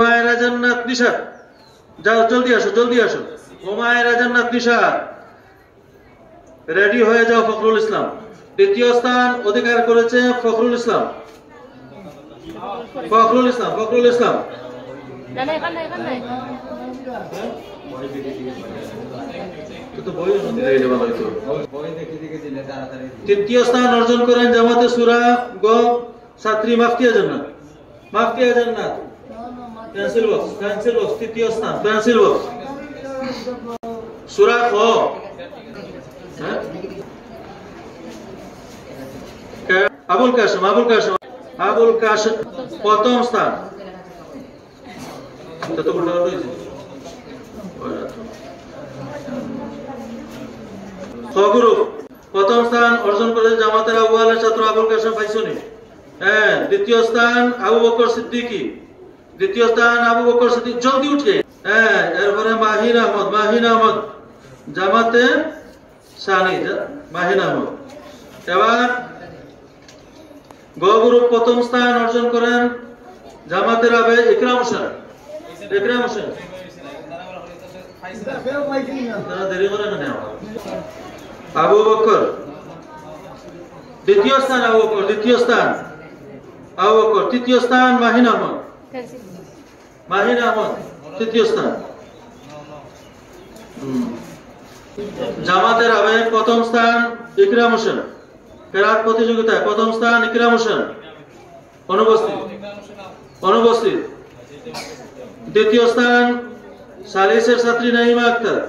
হুমায়রা জান্নাত নিশাত, যাও জলদি আসো, জলদি আসো। হুমায়রা জান্নাত নিশাত, রেডি হয়ে যাও। ফখরুল ইসলাম দ্বিতীয় স্থান অধিকার করেছে। ফখরুল ইসলাম, ফখরুল ইসলাম, ফখরুল ইসলাম। তৃতীয় স্থান অর্জন করেন জামাতে সূরা গ ছাত্রী মাফতিয়া জান্নাত, মাফতিয়া জান্নাত। পেন্সিল বক্স, পেন্সিল বক্স, তৃতীয় স্থান পেন্সিল বক্স। সূরা খ, আবুল কাসেম, আবুল কাসেম, আবুল কাসেম প্রথম স্থান। গ্রুপ প্রথম স্থান অর্জন করে জামাতের আউয়ালের ছাত্র আবুল কাসেম ফাইসুনি। হ্যাঁ, দ্বিতীয় স্থান আবু বকর সিদ্দিকী, দ্বিতীয় স্থান আবু বকর সিদ্দিক, জলদি উঠে। হ্যাঁ, এরপরে মাহিন আহমদ, মাহিন আহমদ জামাতে সানি, মাহিন আহমদ। এবার গ গ্রুপ প্রথম স্থান অর্জন করেন জামাতের আবে ইকরাম হোসেন, ইকরাম হোসেন। দেরি করে না আবু বকর দ্বিতীয় স্থান, আবু বকর দ্বিতীয় স্থান, আবু বকর। তৃতীয় স্থান মাহিন আহমদ, মাহিন আহমদ তৃতীয় স্থান। জামাতের আবে প্রথম স্থান ইকরাম হোসেন, কেরাত প্রতিযোগিতায় প্রথম স্থান ইকরাম হোসেন, অনুপস্থিত, অনুপস্থিত। দ্বিতীয় স্থান সালিসের ছাত্রী নাইমা আক্তার,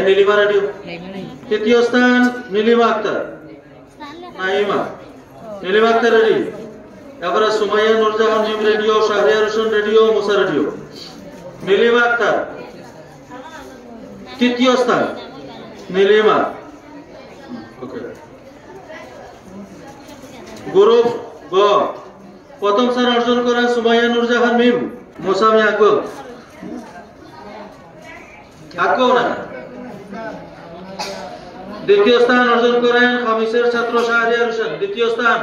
নীলিমা রেডিও। তৃতীয় স্থান নীলিমা আক্তার, নাইমা, নীলিমা আক্তার রেডি। এবারে Sumaiya Nurjahan Jim radio, Shahriar Hossain radio, Musa radio. Nilima Akter তৃতীয় স্থান, নীলিমা। গ্রুপ গ প্রথম স্থান অর্জন করেন সুমাইয়া নুরজাহান মিম, মোসামি আকবর, আকবর না। দ্বিতীয় স্থান অর্জন করেন খামিসের ছাত্র শাহরিয়ার হোসেন, দ্বিতীয় স্থান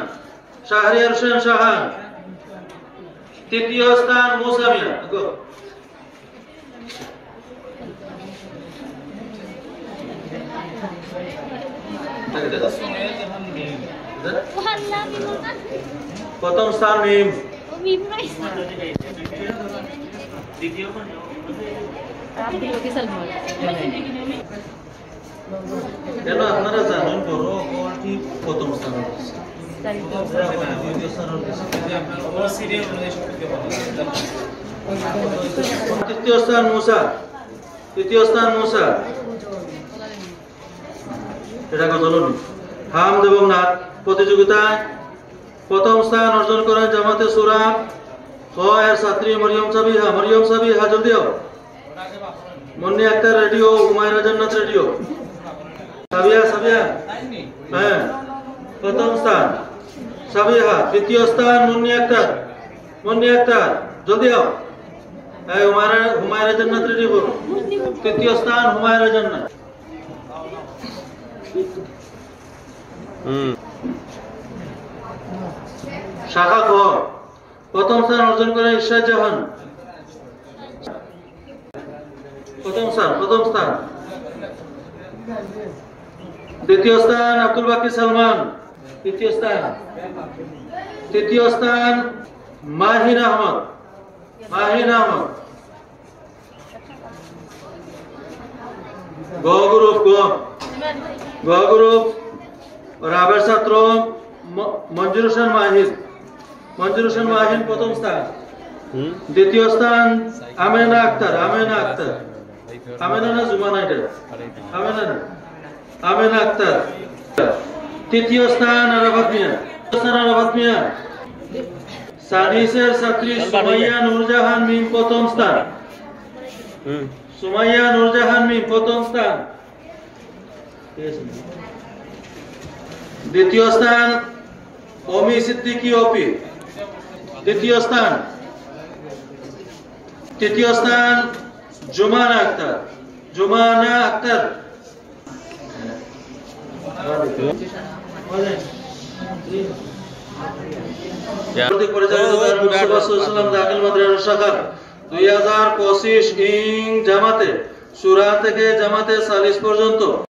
শাহরিয়ার হোসেন শাহান। তৃতীয় স্থান মোসামিয়া আকবর। প্রথম স্থান মিম, কেন আপনারা জানেন বড় প্রথম স্থান, তৃতীয় স্থান মুসা, তৃতীয় স্থান মুসা। এটা কত হামদ এবং নাত প্রতিযোগিতায় প্রথম স্থান অর্জন করেন জামাতে সূরা খ এর ছাত্রী মরিয়ম সাবিহা, মরিয়ম সাবিহা জলদি আও। মুন্নি আক্তার রেডিও, হুমায়রা জান্নাত রেডিও। সাবিহা, সাবিহা হ্যাঁ প্রথম স্থান সাবিহা। দ্বিতীয় স্থান মুন্নি আক্তার, মুন্নি আক্তার জলদি আও। হ্যাঁ, হুমায়রা জান্নাত রেডিও। তৃতীয় স্থান হুমায়রা জান্নাত। শাখা খ প্রথম স্থান অর্জন করে ইরশাদ জাহান, প্রথম স্থান, প্রথম স্থান। দ্বিতীয় স্থান আব্দুল বাকি সালমান, তৃতীয় স্থান। তৃতীয় স্থান মাহিন আহমদ, মাহিন আহমদ। গ গ্রুপ গ গ্রুপ রাবের ছাত্র মঞ্জুর হোসেন মাহির, মঞ্জুর হোসেন মাহিন প্রথম স্থান। দ্বিতীয় স্থান আমেনা আক্তার, আমেনা আক্তার, আমেনা না জুমানা, এটা আমেনা না, আমেনা আক্তার। তৃতীয় স্থান আরাফাত মিয়া, আরাফাত মিয়া। সাদিসের ছাত্রী সুমাইয়া নুরজাহান মিম প্রথম স্থান, সুমাইয়া নুরজাহান মিম প্রথম স্থান। দ্বিতীয় স্থান অমি সিদ্দিকী অপি, দ্বিতীয় স্থান। তৃতীয় স্থান জুমানা আক্তার, জুমানা আক্তার। পরিচালিত দাখিল মাদ্রাসা শাখার 2025 ইং জামাতে সুরা থেকে জামাতে সালিস পর্যন্ত